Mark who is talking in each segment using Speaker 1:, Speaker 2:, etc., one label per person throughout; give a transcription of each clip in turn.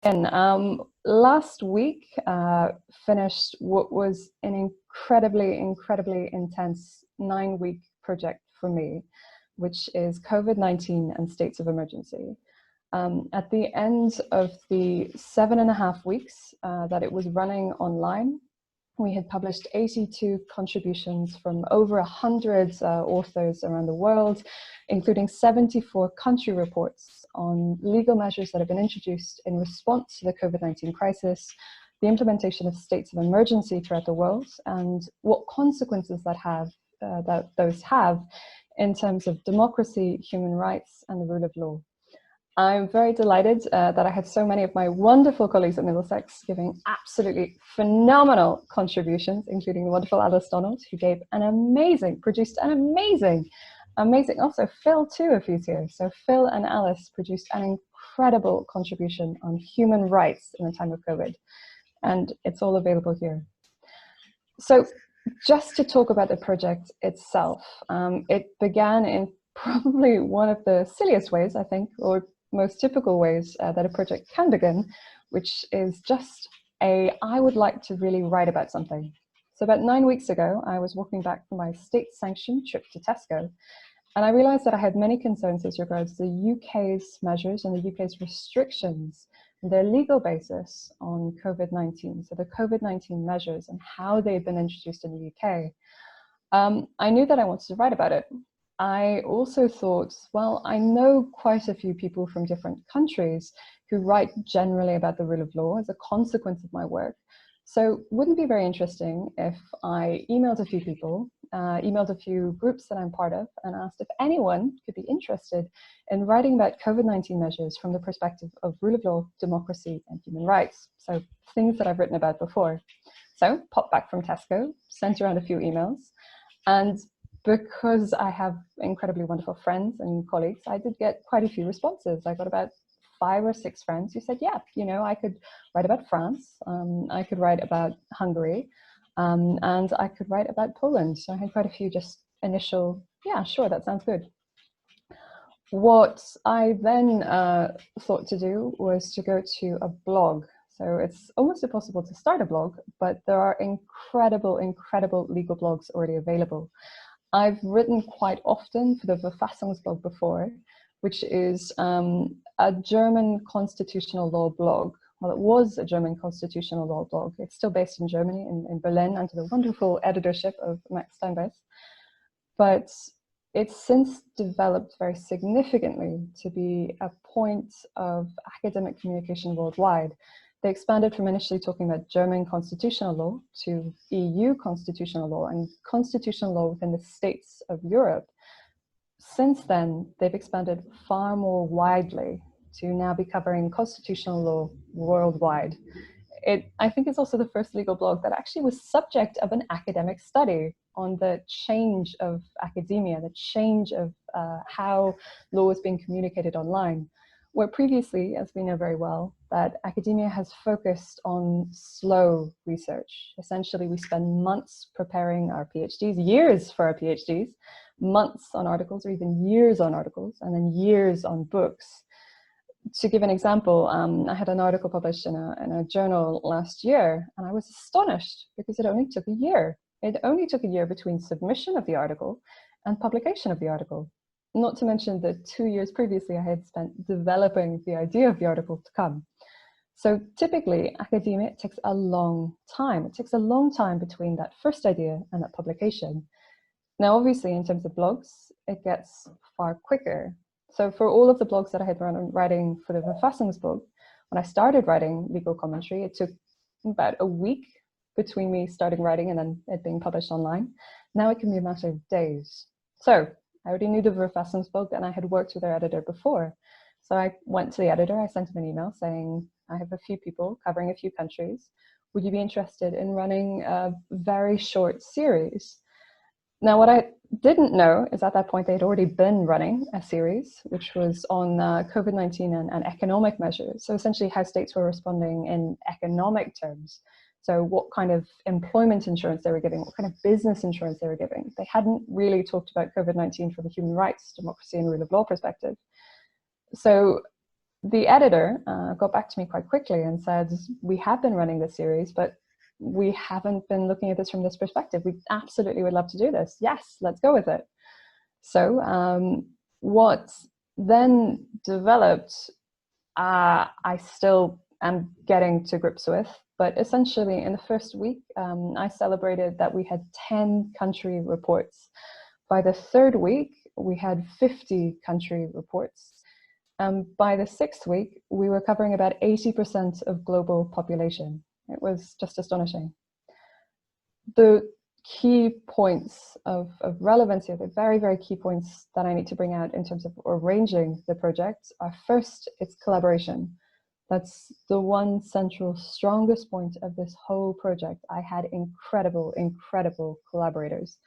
Speaker 1: And last week finished what was an incredibly intense 9-week project for me, which is COVID-19 and states of emergency. At the end of the 7.5 weeks that it was running online, we had published 82 contributions from over 100 authors around the world, including 74 country reports on legal measures that have been introduced in response to the COVID-19 crisis, the implementation of states of emergency throughout the world, and what consequences that those have in terms of democracy, human rights, and the rule of law. I'm very delighted that I had so many of my wonderful colleagues at Middlesex giving absolutely phenomenal contributions, including the wonderful Alice Donald, who produced an amazing, also Phil too, if he's here. So Phil and Alice produced an incredible contribution on human rights in the time of COVID, and it's all available here. So just to talk about the project itself, it began in probably one of the silliest ways, I think, or most typical ways that a project can begin, which is just I would like to really write about something. So about 9 weeks ago, I was walking back from my state-sanctioned trip to Tesco, and I realized that I had many concerns as regards the UK's measures and the UK's restrictions, their legal basis on COVID-19, so the COVID-19 measures and how they've been introduced in the UK. I knew that I wanted to write about it. I also thought, well, I know quite a few people from different countries who write generally about the rule of law as a consequence of my work. So wouldn't it be very interesting if I emailed a few people, emailed a few groups that I'm part of, and asked if anyone could be interested in writing about COVID-19 measures from the perspective of rule of law, democracy, and human rights. So things that I've written about before. So popped back from Tesco, sent around a few emails, and because I have incredibly wonderful friends and colleagues, I did get quite a few responses. I got about 5 or 6 friends who said, yeah, you know, I could write about France, I could write about Hungary, and I could write about Poland. So I had quite a few just initial, yeah, sure, that sounds good. What I then thought to do was to go to a blog. So it's almost impossible to start a blog, but there are incredible legal blogs already available. I've written quite often for the Verfassungsblog before, which is a German constitutional law blog. Well, it was a German constitutional law blog. It's still based in Germany, in Berlin, under the wonderful editorship of Max Steinbeis. But it's since developed very significantly to be a point of academic communication worldwide. They expanded from initially talking about German constitutional law to EU constitutional law and constitutional law within the states of Europe. Since then, they've expanded far more widely to now be covering constitutional law worldwide. I think it's also the first legal blog that actually was subject of an academic study on the change of academia, the change of how law is being communicated online. Where previously, as we know very well, that academia has focused on slow research. Essentially, we spend months preparing our PhDs, years for our PhDs, months on articles, or even years on articles, and then years on books. To give an example, I had an article published in a journal last year, and I was astonished because it only took a year. It only took a year between submission of the article and publication of the article. Not to mention the 2 years previously I had spent developing the idea of the article to come. So typically, academia takes a long time. It takes a long time between that first idea and that publication. Now, obviously, in terms of blogs, it gets far quicker. So for all of the blogs that I had been writing for the Verfassungsblog, when I started writing legal commentary, it took about a week between me starting writing and then it being published online. Now it can be a matter of days. So I already knew the Verfassungsblog and I had worked with their editor before. So I went to the editor, I sent him an email saying, I have a few people covering a few countries. Would you be interested in running a very short series? Now, what I didn't know is at that point they'd already been running a series, which was on COVID-19 and economic measures. So essentially how states were responding in economic terms. So what kind of employment insurance they were giving, what kind of business insurance they were giving. They hadn't really talked about COVID-19 from a human rights, democracy, and rule of law perspective. So the editor got back to me quite quickly and said, we have been running this series, but we haven't been looking at this from this perspective. We absolutely would love to do this. Yes, let's go with it. So what then developed, I still am getting to grips with, but essentially in the first week, I celebrated that we had 10 country reports. By the third week, we had 50 country reports. By the sixth week, we were covering about 80% of global population. It was just astonishing. The key points of relevance here, the very, very key points that I need to bring out in terms of arranging the project are, first, it's collaboration. That's the one central, strongest point of this whole project. I had incredible, incredible collaborators.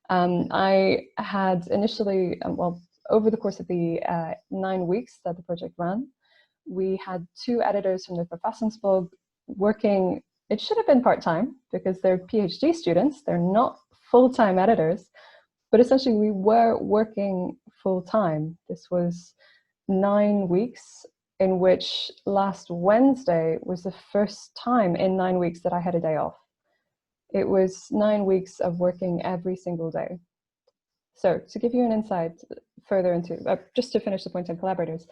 Speaker 1: I had initially, well, over the course of the 9 weeks that the project ran, we had 2 editors from the Verfassungsblog working. It should have been part-time because they're PhD students, they're not full-time editors, but essentially we were working full-time. This was 9 weeks in which last Wednesday was the first time in 9 weeks that I had a day off. It was 9 weeks of working every single day. So to give you an insight further into, just to finish the point on collaborators,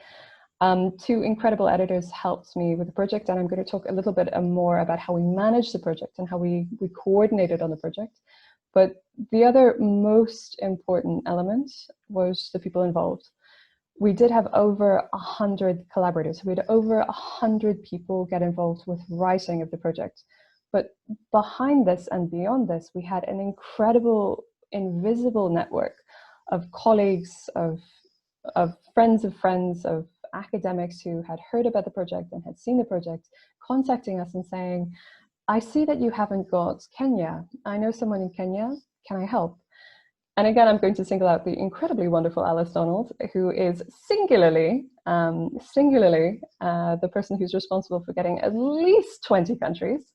Speaker 1: 2 incredible editors helped me with the project, and I'm going to talk a little bit more about how we managed the project and how we coordinated on the project. But the other most important element was the people involved. We did have over 100 collaborators. We had over 100 people get involved with writing of the project. But behind this and beyond this, we had an incredible invisible network of colleagues, of friends, of academics who had heard about the project and had seen the project, contacting us and saying, I see that you haven't got Kenya. I know someone in Kenya. Can I help? And again, I'm going to single out the incredibly wonderful Alice Donald, who is singularly the person who's responsible for getting at least 20 countries.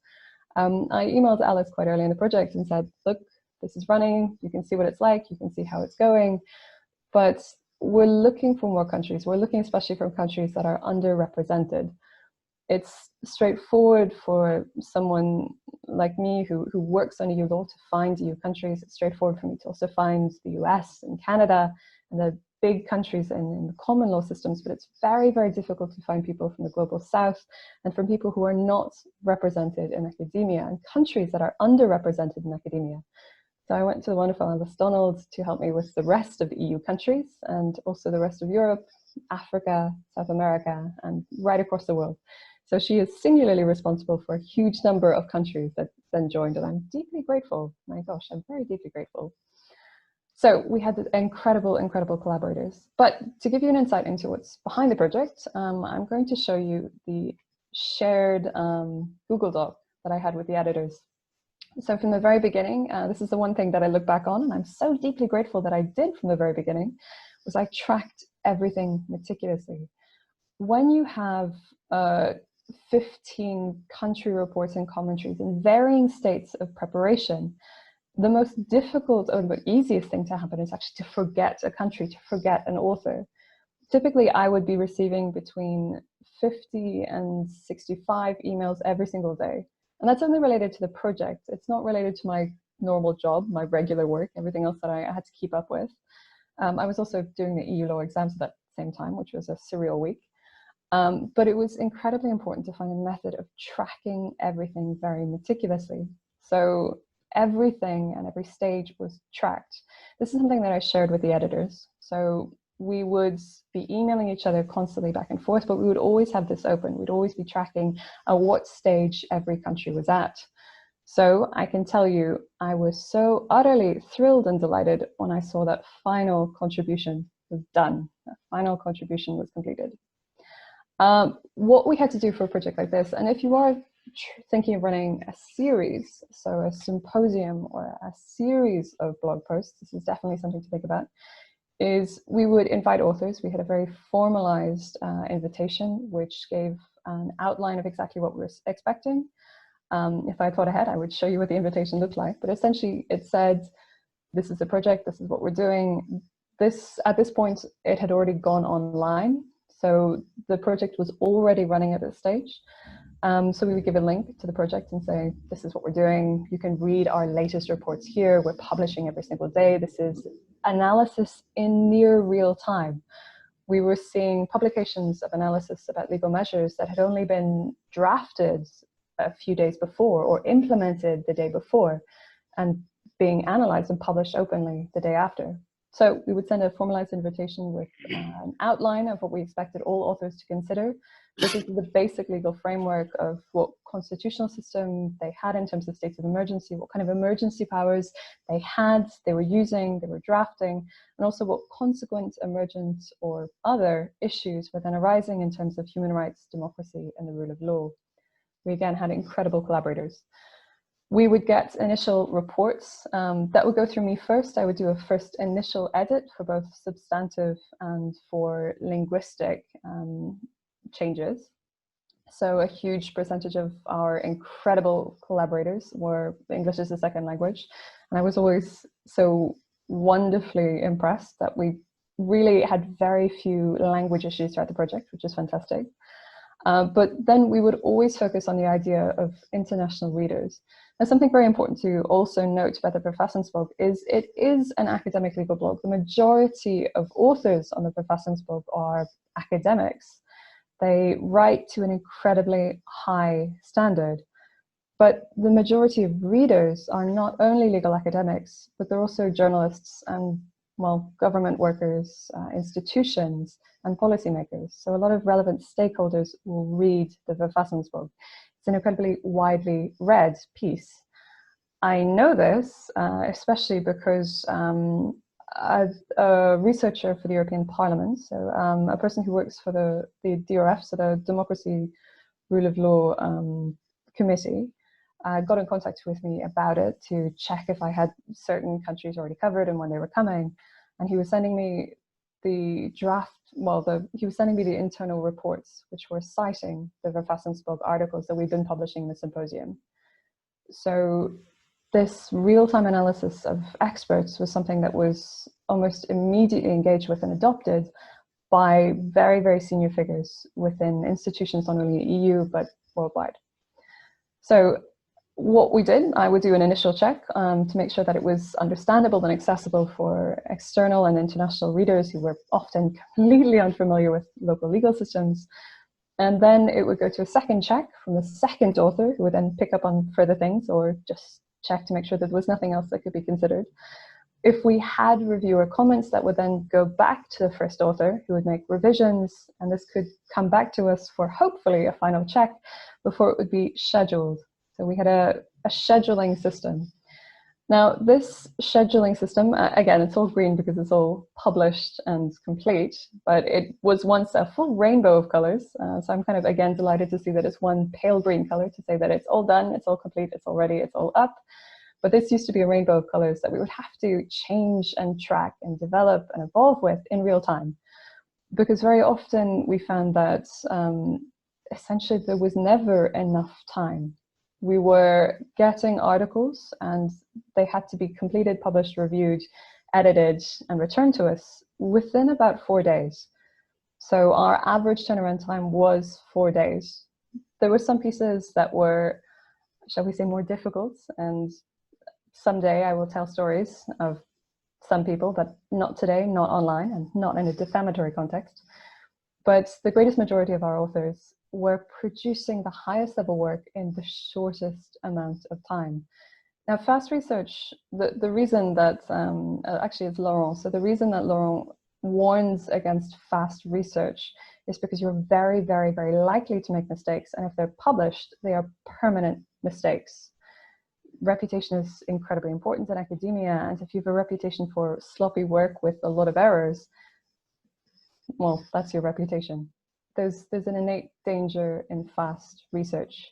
Speaker 1: I emailed Alice quite early in the project and said, look, this is running. You can see what it's like. You can see how it's going. But we're looking for more countries. We're looking especially for countries that are underrepresented. It's straightforward for someone like me who works on EU law to find EU countries. It's straightforward for me to also find the US and Canada and the big countries in the common law systems, but it's very, very difficult to find people from the global south and from people who are not represented in academia and countries that are underrepresented in academia. So I went to the wonderful Alice Donald to help me with the rest of the EU countries and also the rest of Europe, Africa, South America, and right across the world. So she is singularly responsible for a huge number of countries that then joined, and I'm deeply grateful. My gosh, I'm very deeply grateful. So we had incredible, incredible collaborators. But to give you an insight into what's behind the project, I'm going to show you the shared Google Doc that I had with the editors. So from the very beginning, this is the one thing that I look back on, and I'm so deeply grateful that I did from the very beginning, was I tracked everything meticulously. When you have 15 country reports and commentaries in varying states of preparation, the most difficult or the easiest thing to happen is actually to forget a country, to forget an author. Typically, I would be receiving between 50 and 65 emails every single day. And that's only related to the project. It's not related to my normal job, my regular work, everything else that I had to keep up with. I was also doing the EU law exams at that same time, which was a surreal week. But it was incredibly important to find a method of tracking everything very meticulously. So everything and every stage was tracked. This is something that I shared with the editors. So we would be emailing each other constantly back and forth, but we would always have this open. We'd always be tracking at what stage every country was at. So I can tell you, I was so utterly thrilled and delighted when I saw that final contribution was done. That final contribution was completed. What we had to do for a project like this, and if you are thinking of running a series, so a symposium or a series of blog posts, this is definitely something to think about, is we would invite authors. We had a very formalized invitation, which gave an outline of exactly what we were expecting. If I thought ahead, I would show you what the invitation looked like. But essentially, it said, this is the project, this is what we're doing. At this point, it had already gone online. So the project was already running at this stage. So we would give a link to the project and say, this is what we're doing. You can read our latest reports here. We're publishing every single day. This is analysis in near real time. We were seeing publications of analysis about legal measures that had only been drafted a few days before or implemented the day before and being analyzed and published openly the day after. So we would send a formalized invitation with an outline of what we expected all authors to consider. This is the basic legal framework of what constitutional system they had in terms of states of emergency, what kind of emergency powers they had, they were using, they were drafting, and also what consequent, emergent, or other issues were then arising in terms of human rights, democracy, and the rule of law. We again had incredible collaborators. We would get initial reports that would go through me first. I would do a first initial edit for both substantive and for linguistic changes. So a huge percentage of our incredible collaborators were English as a second language. And I was always so wonderfully impressed that we really had very few language issues throughout the project, which is fantastic. But then we would always focus on the idea of international readers. And something very important to also note about the Verfassungsblog is it is an academic legal blog. The majority of authors on the Verfassungsblog are academics. They write to an incredibly high standard. But the majority of readers are not only legal academics, but they're also journalists and, well, government workers, institutions, and policymakers. So a lot of relevant stakeholders will read the Verfassungsblog. It's an incredibly widely read piece. I know this, especially because I'm a researcher for the European Parliament, so a person who works for the DRF, so the Democracy, Rule of Law Committee, got in contact with me about it to check if I had certain countries already covered and when they were coming. And he was sending me the draft, well, he was sending me the internal reports, which were citing the Verfassungsblog articles that we've been publishing in the symposium. So this real-time analysis of experts was something that was almost immediately engaged with and adopted by very, very senior figures within institutions, not only EU, but worldwide. So what we did, I would do an initial check to make sure that it was understandable and accessible for external and international readers who were often completely unfamiliar with local legal systems. And then it would go to a second check from the second author, who would then pick up on further things or just check to make sure that there was nothing else that could be considered. If we had reviewer comments, that would then go back to the first author, who would make revisions, and this could come back to us for hopefully a final check before it would be scheduled. So we had a scheduling system. Now, this scheduling system, again, it's all green because it's all published and complete, but it was once a full rainbow of colors. So I'm kind of, again, delighted to see that it's one pale green color to say that it's all done, it's all complete, it's all ready, it's all up. But this used to be a rainbow of colors that we would have to change and track and develop and evolve with in real time. Because very often we found that essentially there was never enough time. We were getting articles and they had to be completed, published, reviewed, edited, and returned to us within about 4 days. So our average turnaround time was 4 days. There were some pieces that were, shall we say, more difficult, and someday I will tell stories of some people, but not today, not online, and not in a defamatory context. But the greatest majority of our authors were producing the highest level work in the shortest amount of time. Now, fast research, the reason that, actually it's Laurent, so the reason that Laurent warns against fast research is because you're very, very, very likely to make mistakes, and if they're published, they are permanent mistakes. Reputation is incredibly important in academia, and if you have a reputation for sloppy work with a lot of errors, well, that's your reputation. There's an innate danger in fast research.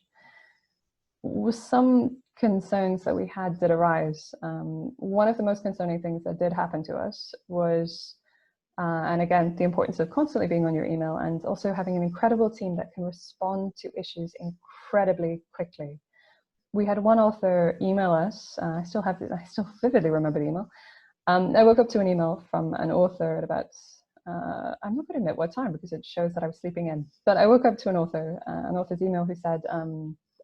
Speaker 1: With some concerns that we had did arise, one of the most concerning things that did happen to us was, and again, the importance of constantly being on your email and also having an incredible team that can respond to issues incredibly quickly. We had one author email us, I still vividly remember the email. I woke up to an email from an author at about I'm not going to admit what time because it shows that I was sleeping in, but I woke up to an author's email who said,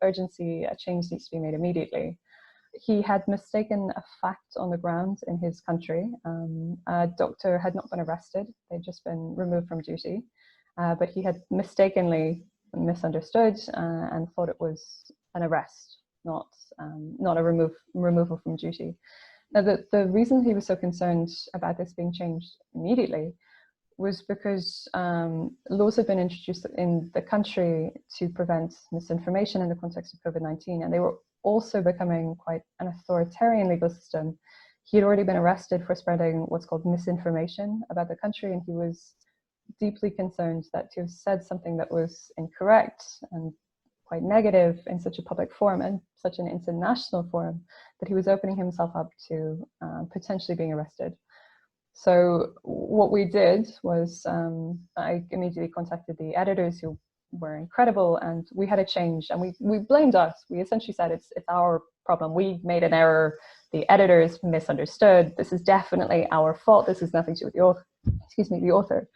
Speaker 1: urgency, a change needs to be made immediately. He had mistaken a fact on the ground in his country. A doctor had not been arrested, they'd just been removed from duty, but he had mistakenly misunderstood and thought it was an arrest, not a removal from duty. Now, the reason he was so concerned about this being changed immediately was because laws have been introduced in the country to prevent misinformation in the context of COVID-19, and they were also becoming quite an authoritarian legal system. He had already been arrested for spreading what's called misinformation about the country, and he was deeply concerned that to have said something that was incorrect and quite negative in such a public forum and such an international forum, that he was opening himself up to potentially being arrested. So what we did was I immediately contacted the editors, who were incredible, and we had a change, and we blamed us. We essentially said it's our problem. We made an error. The editors misunderstood. This is definitely our fault. This is nothing to do with the author. Excuse me, the author.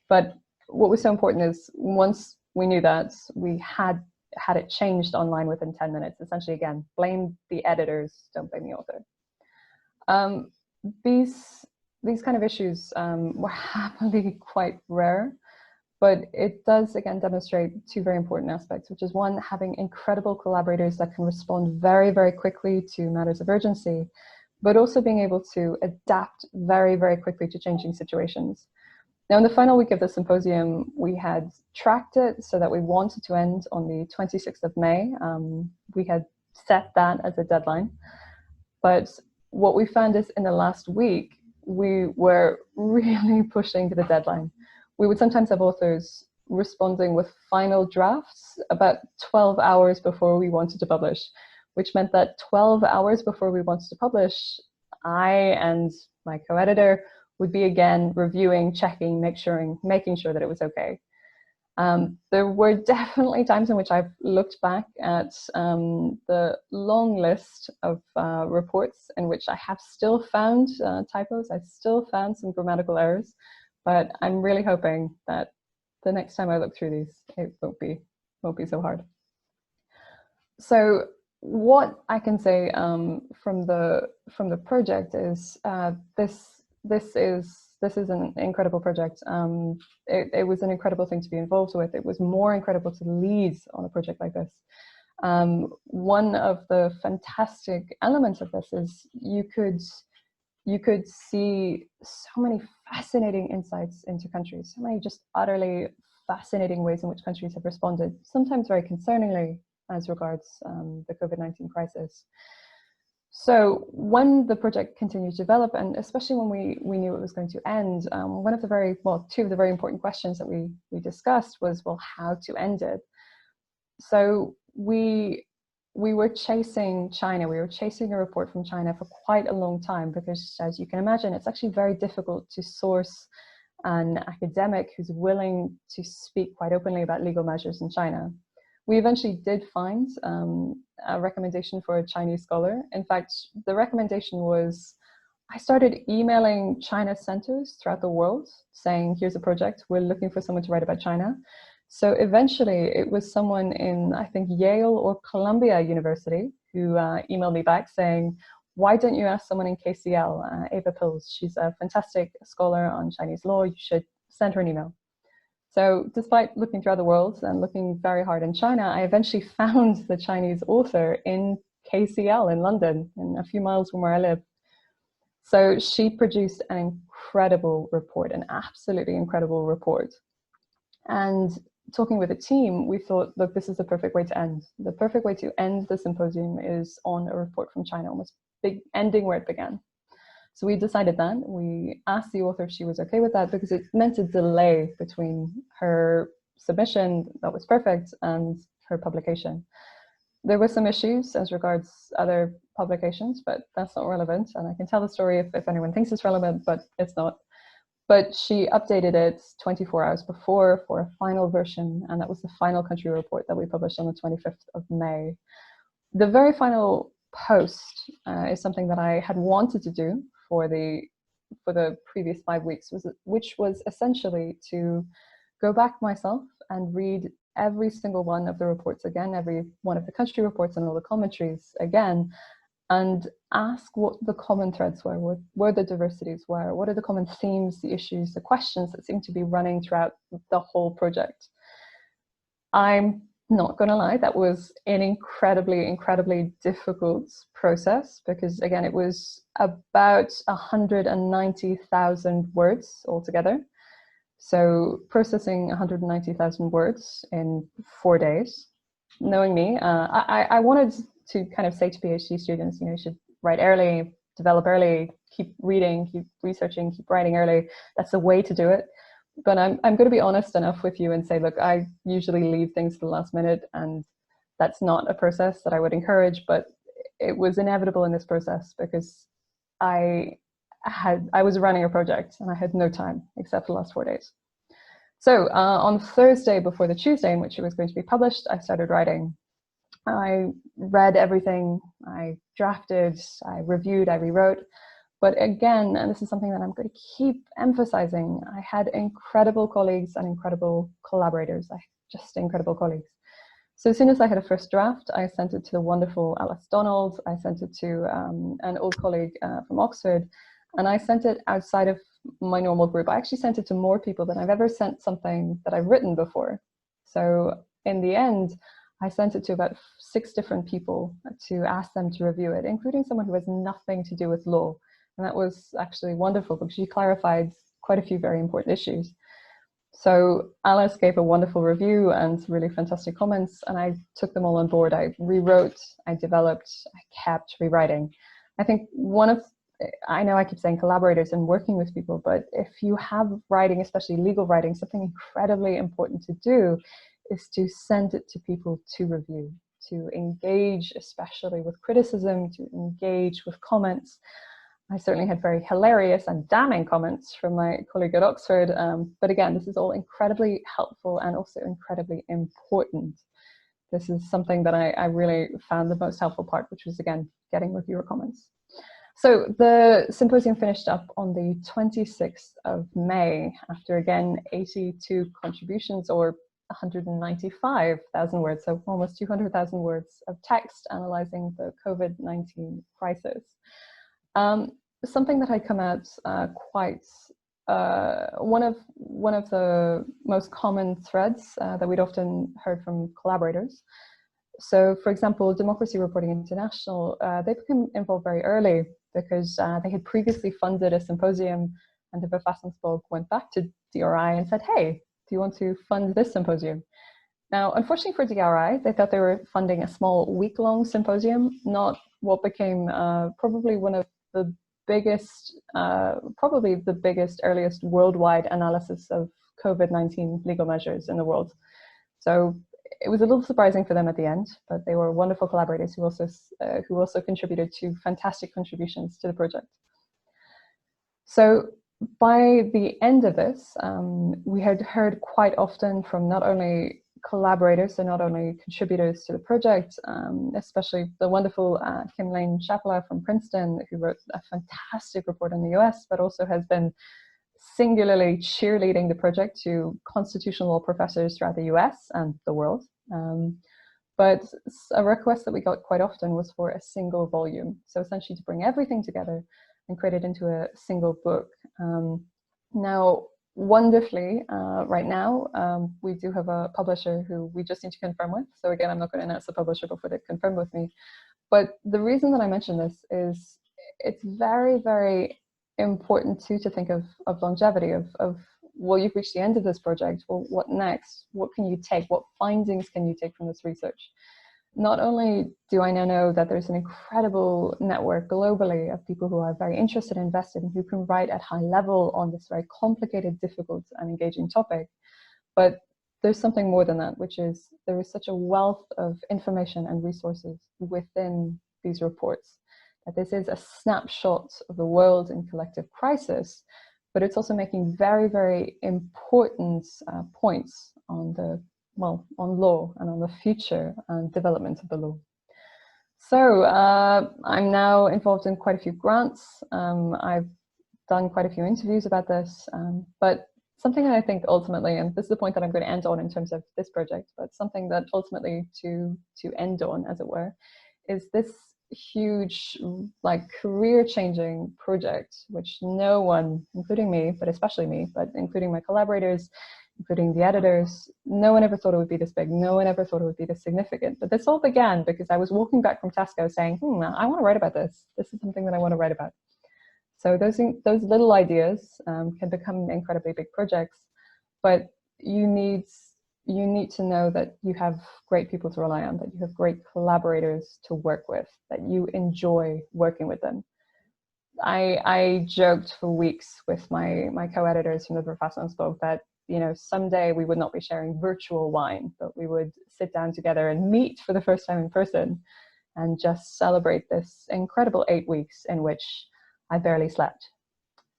Speaker 1: But what was so important is once we knew that, we had it changed online within 10 minutes. Essentially, again, blame the editors, don't blame the author. These kind of issues were happily quite rare, but it does again demonstrate two very important aspects, which is one, having incredible collaborators that can respond very, very quickly to matters of urgency, but also being able to adapt very, very quickly to changing situations. Now, in the final week of the symposium, we had tracked it so that we wanted to end on the 26th of May. We had set that as a deadline. But what we found is in the last week, we were really pushing to the deadline. We would sometimes have authors responding with final drafts about 12 hours before we wanted to publish, which meant that 12 hours before we wanted to publish, I and my co-editor would be again reviewing, checking, making sure that it was okay. There were definitely times in which I've looked back at the long list of reports in which I have still found typos. I've still found some grammatical errors, but I'm really hoping that the next time I look through these, it won't be so hard. So what I can say from the project is this is an incredible project. It was an incredible thing to be involved with. It was more incredible to lead on a project like this. One of the fantastic elements of this is you could see so many fascinating insights into countries, so many just utterly fascinating ways in which countries have responded, sometimes very concerningly as regards the COVID-19 crisis. So when the project continued to develop, and especially when we knew it was going to end, two of the very important questions that we discussed was, well, how to end it. So we were chasing China. We were chasing a report from China for quite a long time because, as you can imagine, it's actually very difficult to source an academic who's willing to speak quite openly about legal measures in China. We eventually did find a recommendation for a Chinese scholar. In fact, the recommendation was, I started emailing China centers throughout the world saying, here's a project, we're looking for someone to write about China. So eventually it was someone in, I think, Yale or Columbia University who emailed me back saying, why don't you ask someone in KCL, Ava Pils, she's a fantastic scholar on Chinese law, you should send her an email. So despite looking throughout the world and looking very hard in China, I eventually found the Chinese author in KCL in London, a few miles from where I live. So she produced an incredible report, an absolutely incredible report. And talking with the team, we thought, look, this is the perfect way to end. The perfect way to end the symposium is on a report from China, almost ending where it began. So we decided that. We asked the author if she was okay with that because it meant a delay between her submission, that was perfect, and her publication. There were some issues as regards other publications, but that's not relevant. And I can tell the story if anyone thinks it's relevant, but it's not. But she updated it 24 hours before for a final version, and that was the final country report that we published on the 25th of May. The very final post is something that I had wanted to do for the for the previous 5 weeks, which was essentially to go back myself and read every single one of the reports again, every one of the country reports and all the commentaries again, and ask what the common threads were, what where the diversities were, what are the common themes, the issues, the questions that seem to be running throughout the whole project. I'm not going to lie, that was an incredibly difficult process, because again, it was about 190,000 words altogether. So processing 190,000 words in 4 days. Knowing me, I wanted to kind of say to PhD students, you should write early, develop early, keep reading, keep researching, keep writing early. That's the way to do it. But I'm going to be honest enough with you and say, look, I usually leave things to the last minute, and that's not a process that I would encourage, but it was inevitable in this process because I was running a project and I had no time except for the last 4 days. So on Thursday before the Tuesday in which it was going to be published, I started writing. I read everything, I drafted, I reviewed, I rewrote. But again, and this is something that I'm going to keep emphasizing, I had incredible colleagues and incredible collaborators, just incredible colleagues. So as soon as I had a first draft, I sent it to the wonderful Alice Donald, I sent it to an old colleague from Oxford, and I sent it outside of my normal group. I actually sent it to more people than I've ever sent something that I've written before. So in the end, I sent it to about 6 different people to ask them to review it, including someone who has nothing to do with law. And that was actually wonderful because she clarified quite a few very important issues. So Alice gave a wonderful review and really fantastic comments, and I took them all on board. I rewrote, I developed, I kept rewriting. I think I know I keep saying collaborators and working with people, but if you have writing, especially legal writing, something incredibly important to do is to send it to people to review, to engage, especially with criticism, to engage with comments. I certainly had very hilarious and damning comments from my colleague at Oxford, but again, this is all incredibly helpful and also incredibly important. This is something that I really found the most helpful part, which was, again, getting reviewer comments. So the symposium finished up on the 26th of May, after, again, 82 contributions, or 195,000 words, so almost 200,000 words of text analyzing the COVID-19 crisis. Something that had come out one of the most common threads that we'd often heard from collaborators. So, for example, Democracy Reporting International, they became involved very early because they had previously funded a symposium, and the Verfassungsblog went back to DRI and said, hey, do you want to fund this symposium? Now, unfortunately for DRI, they thought they were funding a small week-long symposium, not what became probably one of the biggest, earliest worldwide analysis of COVID-19 legal measures in the world. So it was a little surprising for them at the end, but they were wonderful collaborators who also contributed to fantastic contributions to the project. So by the end of this, we had heard quite often from not only collaborators, so not only contributors to the project, especially the wonderful Kim Lane Chapela from Princeton, who wrote a fantastic report on the US, but also has been singularly cheerleading the project to constitutional law professors throughout the US and the world. But a request that we got quite often was for a single volume. So essentially to bring everything together and create it into a single book. Now, wonderfully, right now, we do have a publisher who we just need to confirm with. So again, I'm not going to announce the publisher before they confirm with me. But the reason that I mention this is it's very, very important too to think of longevity, of well, you've reached the end of this project. Well, what next? What can you take? What findings can you take from this research? Not only do I now know that there's an incredible network globally of people who are very interested and invested and who can write at high level on this very complicated, difficult, and engaging topic, but there's something more than that, which is there is such a wealth of information and resources within these reports that this is a snapshot of the world in collective crisis, but it's also making very, very important points on on law and on the future and development of the law. So I'm now involved in quite a few grants. I've done quite a few interviews about this, but something that I think ultimately, and this is the point that I'm going to end on in terms of this project, but something that ultimately to end on, as it were, is this huge, like, career-changing project, which no one, including me, but especially me, but including my collaborators, including the editors, no one ever thought it would be this big. No one ever thought it would be this significant. But this all began because I was walking back from Tesco saying, I want to write about this. This is something that I want to write about. So those little ideas can become incredibly big projects, but you need to know that you have great people to rely on, that you have great collaborators to work with, that you enjoy working with them. I joked for weeks with my co-editors from the Verfassungsblog that, you know, someday we would not be sharing virtual wine, but we would sit down together and meet for the first time in person and just celebrate this incredible 8 weeks in which I barely slept.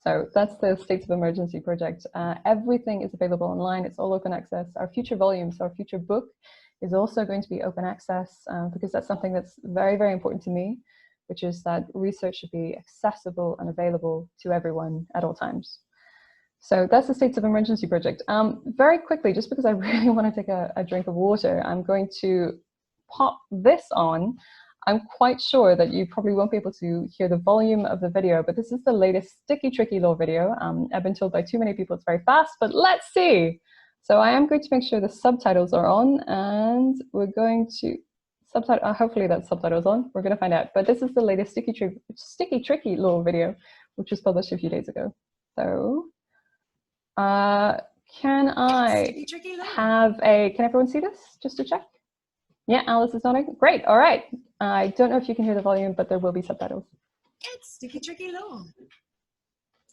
Speaker 1: So that's the States of Emergency project. Everything is available online. It's all open access. Our future volumes, our future book is also going to be open access because that's something that's very, very important to me, which is that research should be accessible and available to everyone at all times. So that's the States of Emergency project. Very quickly, just because I really want to take a drink of water, I'm going to pop this on. I'm quite sure that you probably won't be able to hear the volume of the video, but this is the latest Sticky Tricky Law video. I've been told by too many people it's very fast, but let's see. So I am going to make sure the subtitles are on, and we're going to hopefully that subtitles on. We're going to find out. But this is the latest Sticky Tricky Law video, which was published a few days ago. So can everyone see this, just to check? Yeah, Alice is nodding. Great, all right. I don't know if you can hear the volume, but there will be subtitles.
Speaker 2: It's Sticky Tricky Law.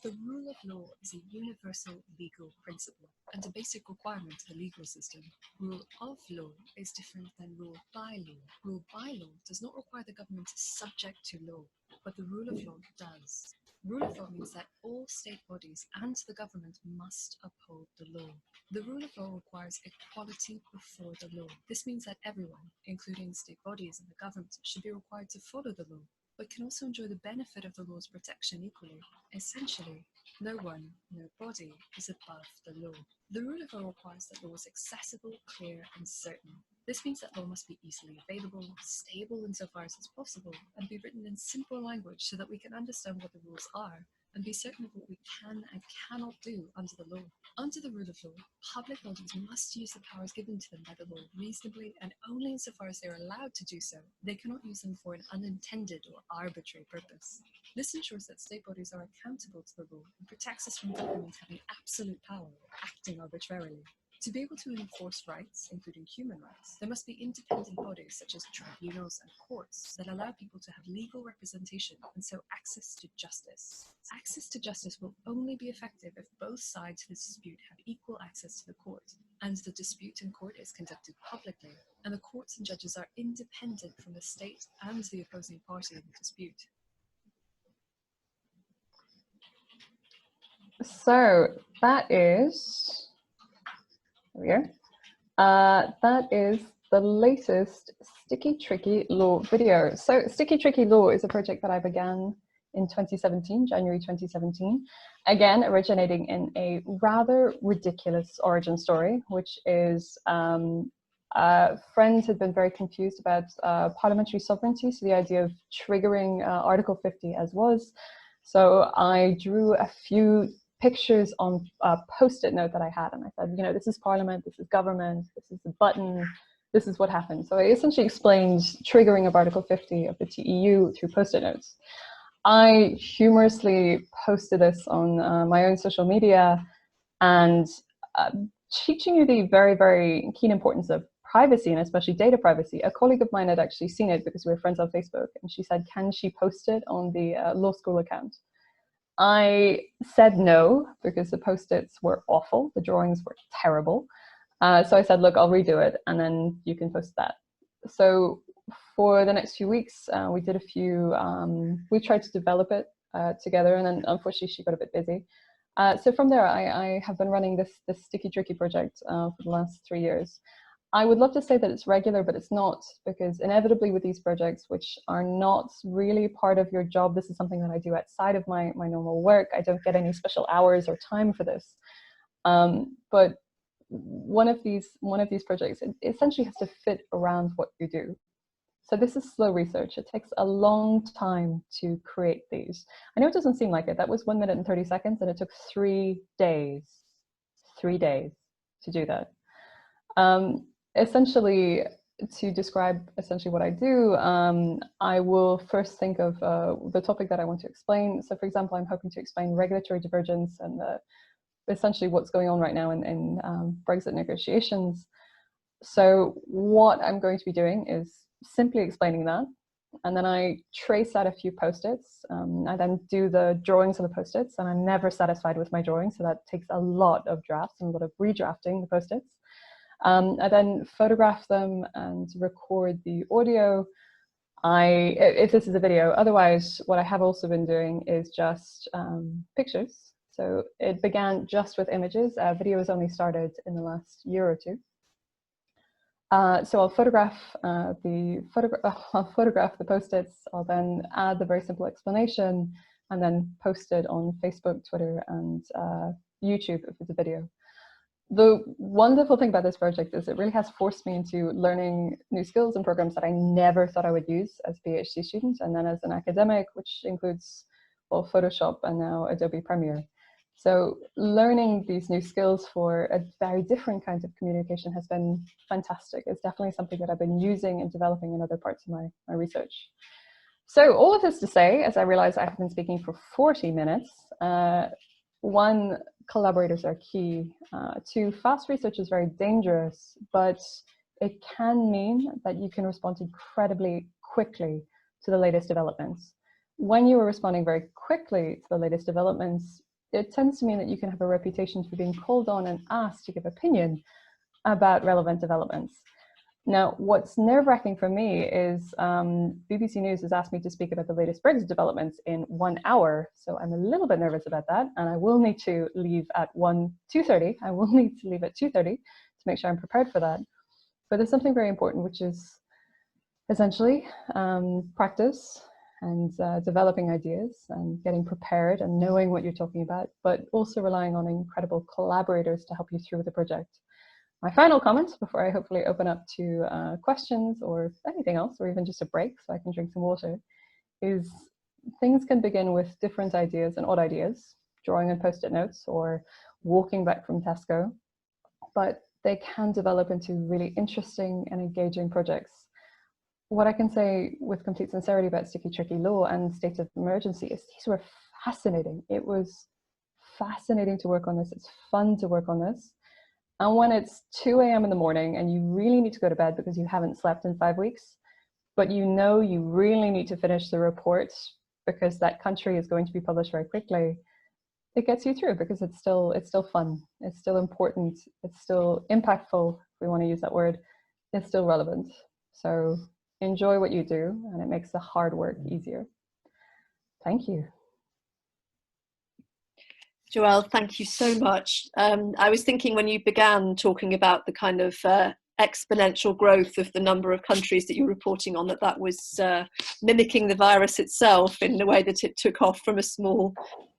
Speaker 2: The rule of law is a universal legal principle and a basic requirement of the legal system. Rule of law is different than rule by law. Rule by law does not require the government to subject to law, but the rule of law does. Rule of law means that all state bodies and the government must uphold the law. The rule of law requires equality before the law. This means that everyone, including state bodies and the government, should be required to follow the law, but can also enjoy the benefit of the law's protection equally. Essentially, no one, no body is above the law. The rule of law requires that law is accessible, clear, and certain. This means that law must be easily available, stable insofar as it's possible, and be written in simple language so that we can understand what the rules are and be certain of what we can and cannot do under the law. Under the rule of law, public bodies must use the powers given to them by the law reasonably and only insofar as they are allowed to do so. They cannot use them for an unintended or arbitrary purpose. This ensures that state bodies are accountable to the law and protects us from government having absolute power or acting arbitrarily. To be able to enforce rights, including human rights, there must be independent bodies such as tribunals and courts that allow people to have legal representation and so access to justice. Access to justice will only be effective if both sides of the dispute have equal access to the court, and the dispute in court is conducted publicly, and the courts and judges are independent from the state and the opposing party in the dispute.
Speaker 1: So that is, there we go. That is the latest Sticky Tricky Law video. So Sticky Tricky Law is a project that I began in 2017, January 2017, again originating in a rather ridiculous origin story, which is friends had been very confused about parliamentary sovereignty, so the idea of triggering Article 50 as was. So I drew a few pictures on a post-it note that I had, and I said, you know, this is Parliament, this is government, this is the button, this is what happened. So I essentially explained triggering of Article 50 of the TEU through post-it notes. I humorously posted this on my own social media, and teaching you the very, very keen importance of privacy, and especially data privacy. A colleague of mine had actually seen it because we were friends on Facebook, and she said, can she post it on the law school account? I said no, because the post-its were awful, the drawings were terrible. So I said, look, I'll redo it, and then you can post that. So for the next few weeks, we did a few, we tried to develop it together, and then unfortunately she got a bit busy. So from there, I have been running this Sticky Tricky project for the last 3 years. I would love to say that it's regular, but it's not, because inevitably with these projects, which are not really part of your job, this is something that I do outside of my normal work. I don't get any special hours or time for this. But one of these projects, it essentially has to fit around what you do. So this is slow research. It takes a long time to create these. I know it doesn't seem like it. That was 1 minute and 30 seconds, and it took 3 days. 3 days to do that. Essentially, to describe essentially what I do, I will first think of the topic that I want to explain. So for example, I'm hoping to explain regulatory divergence and essentially what's going on right now in Brexit negotiations. So what I'm going to be doing is simply explaining that. And then I trace out a few post-its. I then do the drawings of the post-its, and I'm never satisfied with my drawings. So that takes a lot of drafts and a lot of redrafting the post-its. I then photograph them and record the audio. If this is a video, otherwise what I have also been doing is just pictures. So it began just with images. Video has only started in the last year or two. So I'll photograph the post-its. I'll then add the very simple explanation and then post it on Facebook, Twitter, and YouTube if it's a video. The wonderful thing about this project is it really has forced me into learning new skills and programs that I never thought I would use as a PhD student, and then as an academic, which includes, well, Photoshop and now Adobe Premiere. So learning these new skills for a very different kind of communication has been fantastic. It's definitely something that I've been using and developing in other parts of my research. So all of this to say, as I realize I've been speaking for 40 minutes, one, collaborators are key. Two, fast research is very dangerous, but it can mean that you can respond incredibly quickly to the latest developments. When you are responding very quickly to the latest developments, it tends to mean that you can have a reputation for being called on and asked to give opinion about relevant developments. Now, what's nerve-wracking for me is BBC News has asked me to speak about the latest Brexit developments in 1 hour. So I'm a little bit nervous about that. And I will need to leave at 2:30. I will need to leave at 2:30 to make sure I'm prepared for that. But there's something very important, which is essentially practice and developing ideas and getting prepared and knowing what you're talking about, but also relying on incredible collaborators to help you through the project. My final comment before I hopefully open up to questions or anything else, or even just a break so I can drink some water, is things can begin with different ideas and odd ideas, drawing on post-it notes or walking back from Tesco, but they can develop into really interesting and engaging projects. What I can say with complete sincerity about Sticky Tricky Law and State of Emergency is these were fascinating. It was fascinating to work on this. It's fun to work on this. And when it's 2 a.m. in the morning and you really need to go to bed because you haven't slept in 5 weeks, but you know you really need to finish the report because that country is going to be published very quickly, it gets you through because it's still fun. It's still important. It's still impactful, if we want to use that word. It's still relevant. So enjoy what you do, and it makes the hard work easier. Thank you.
Speaker 3: Joelle, thank you so much. I was thinking when you began talking about the kind of exponential growth of the number of countries that you're reporting on, that was mimicking the virus itself in the way that it took off from a small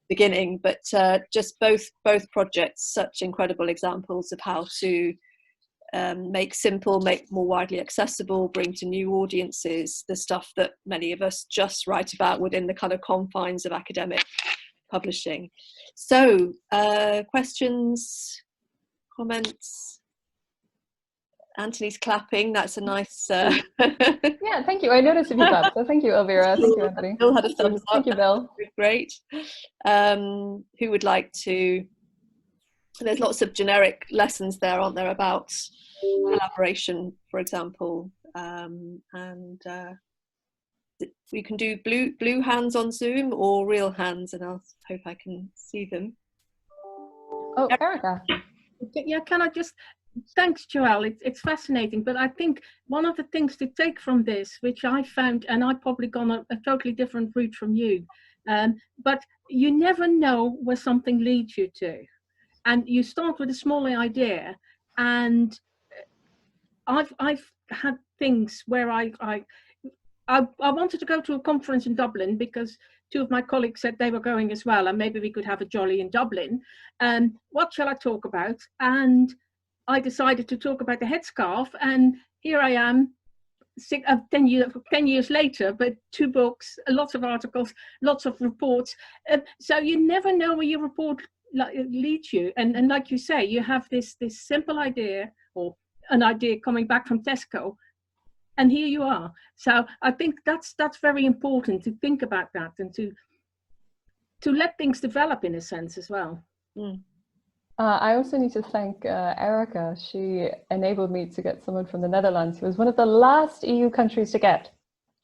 Speaker 3: beginning. But just both projects, such incredible examples of how to make simple, make more widely accessible, bring to new audiences the stuff that many of us just write about within the kind of confines of academic publishing. So questions, comments? Anthony's clapping. That's a nice
Speaker 1: Yeah, thank you. I noticed if you clapped, so thank you, Elvira. Thank you, Anthony.
Speaker 3: Bill had a thumbs up.
Speaker 1: Thank you, Bill.
Speaker 3: Great. Who would like to? There's lots of generic lessons there, aren't there, about collaboration, for example, and we can do blue hands on Zoom or real hands, and I'll hope I can see them.
Speaker 1: Oh, Erica.
Speaker 4: Yeah, can I just, thanks, Joelle. It's fascinating, but I think one of the things to take from this, which I found, and I've probably gone a totally different route from you, but you never know where something leads you to. And you start with a small idea, and I've had things where I wanted to go to a conference in Dublin because two of my colleagues said they were going as well, and maybe we could have a jolly in Dublin. What shall I talk about? And I decided to talk about the headscarf, and here I am, 10 years later, but 2 books, lots of articles, lots of reports. So you never know where your report leads you. And like you say, you have this simple idea, or an idea coming back from Tesco, and here you are. So I think that's very important to think about that, and to let things develop in a sense as well.
Speaker 3: Mm.
Speaker 1: I also need to thank Erica. She enabled me to get someone from the Netherlands, who was one of the last EU countries to get,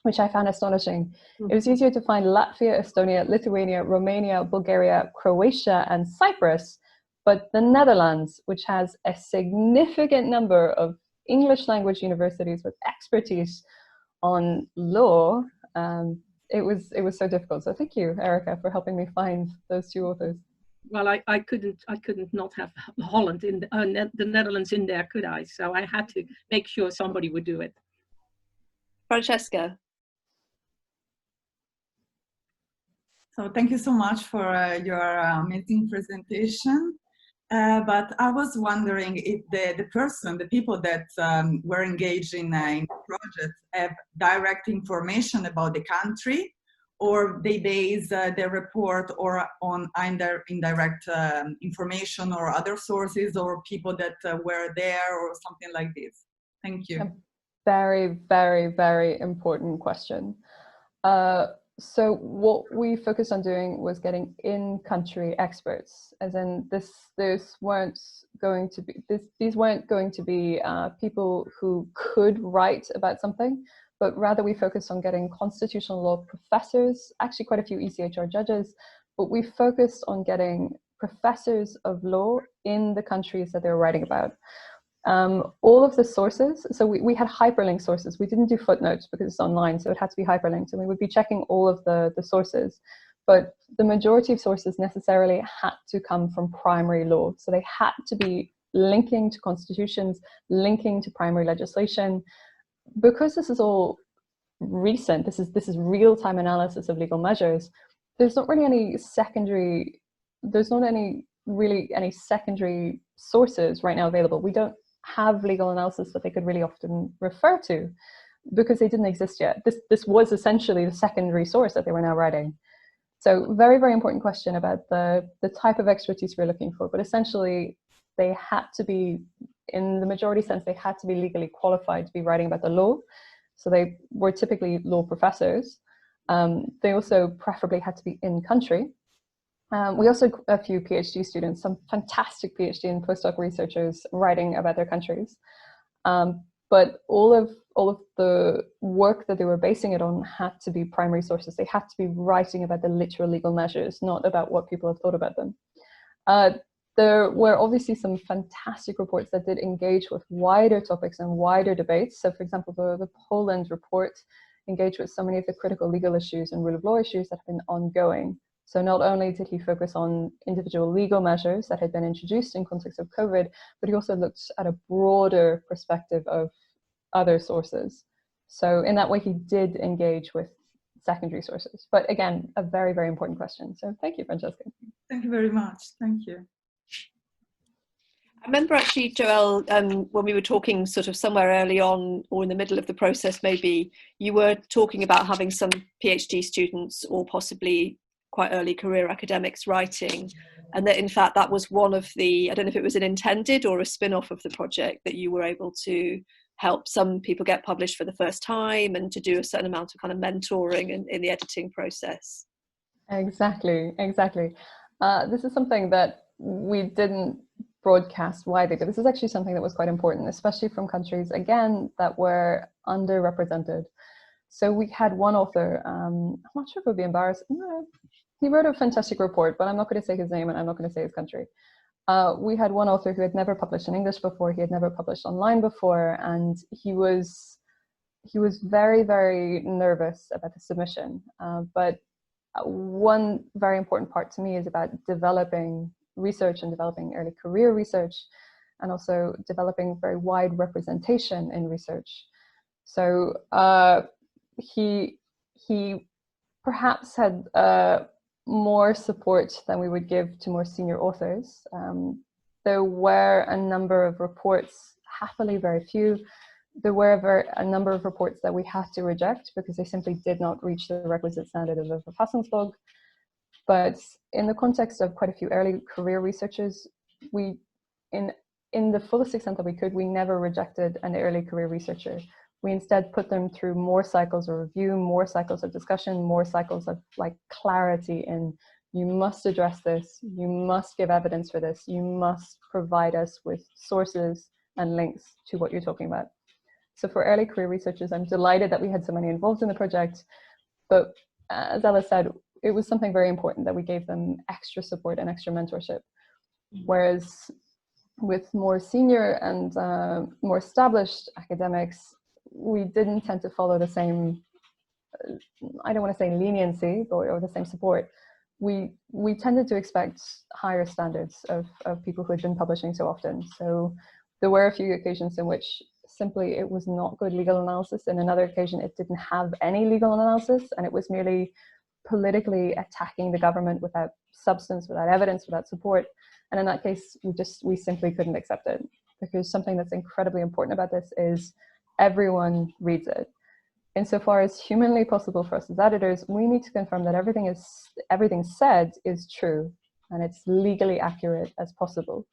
Speaker 1: which I found astonishing. It was easier to find Latvia, Estonia, Lithuania, Romania, Bulgaria, Croatia, and Cyprus, but the Netherlands, which has a significant number of English language universities with expertise on law, it was so difficult. So thank you, Erica, for helping me find those 2 authors.
Speaker 4: Well, I couldn't not have Holland in the Netherlands in there, could I? So I had to make sure somebody would do it.
Speaker 3: Francesca.
Speaker 5: So thank you so much for your amazing presentation. But I was wondering if the people that were engaged in the project have direct information about the country, or they base their report or on indirect information or other sources, or people that were there or something like this? Thank you.
Speaker 1: A very, very, very important question. So what we focused on doing was getting in-country experts, as in these weren't going to be people who could write about something, but rather we focused on getting constitutional law professors, actually quite a few ECHR judges, but we focused on getting professors of law in the countries that they were writing about. All of the sources, so we had hyperlink sources. We didn't do footnotes because it's online, so it had to be hyperlinked, and we would be checking all of the sources. But the majority of sources necessarily had to come from primary law. So they had to be linking to constitutions, linking to primary legislation. Because this is all recent, this is real-time analysis of legal measures, there's not really any secondary sources right now available. We don't have legal analysis that they could really often refer to because they didn't exist yet. This was essentially the secondary source that they were now writing. So very, very important question about the type of expertise we're looking for, but essentially they had to be, in the majority sense, they had to be legally qualified to be writing about the law. So they were typically law professors. They also preferably had to be in country. We also a few PhD students, some fantastic PhD and postdoc researchers writing about their countries. But all of the work that they were basing it on had to be primary sources. They had to be writing about the literal legal measures, not about what people have thought about them. There were obviously some fantastic reports that did engage with wider topics and wider debates. So for example, the Poland report engaged with so many of the critical legal issues and rule of law issues that have been ongoing. So not only did he focus on individual legal measures that had been introduced in context of COVID, but he also looked at a broader perspective of other sources. So in that way, he did engage with secondary sources. But again, a very, very important question. So thank you, Francesca.
Speaker 5: Thank you very much. Thank you.
Speaker 3: I remember actually, Joelle, when we were talking sort of somewhere early on or in the middle of the process, maybe you were talking about having some PhD students or possibly quite early career academics writing, and that in fact that was one of the, I don't know if it was an intended or a spin-off of the project, that you were able to help some people get published for the first time and to do a certain amount of kind of mentoring in the editing process.
Speaker 1: Exactly. This is something that we didn't broadcast widely, but this is actually something that was quite important, especially from countries, again, that were underrepresented. So we had one author, I'm not sure if it would be embarrassed. No, he wrote a fantastic report, but I'm not going to say his name and I'm not going to say his country. We had one author who had never published in English before, he had never published online before, and he was very, very nervous about the submission. But one very important part to me is about developing research and developing early career research. and also developing very wide representation in research. So he perhaps had more support than we would give to more senior authors. There were a number of reports, happily very few. There were a number of reports that we had to reject because they simply did not reach the requisite standard of the Verfassungsblog. But in the context of quite a few early career researchers, we, in the fullest extent that we could, we never rejected an early career researcher. We instead put them through more cycles of review, more cycles of discussion, more cycles of like clarity in, you must address this, you must give evidence for this, you must provide us with sources and links to what you're talking about. So for early career researchers, I'm delighted that we had so many involved in the project, but as Ella said, it was something very important that we gave them extra support and extra mentorship. Whereas with more senior and more established academics, we didn't tend to follow the same, I don't want to say leniency, or the same support. We tended to expect higher standards of people who had been publishing so often. So there were a few occasions in which simply it was not good legal analysis. In another occasion, it didn't have any legal analysis, and it was merely politically attacking the government without substance, without evidence, without support. And in that case, we simply couldn't accept it, because something that's incredibly important about this is everyone reads it. Insofar as humanly possible for us as editors, we need to confirm that everything said is true and it's legally accurate as possible.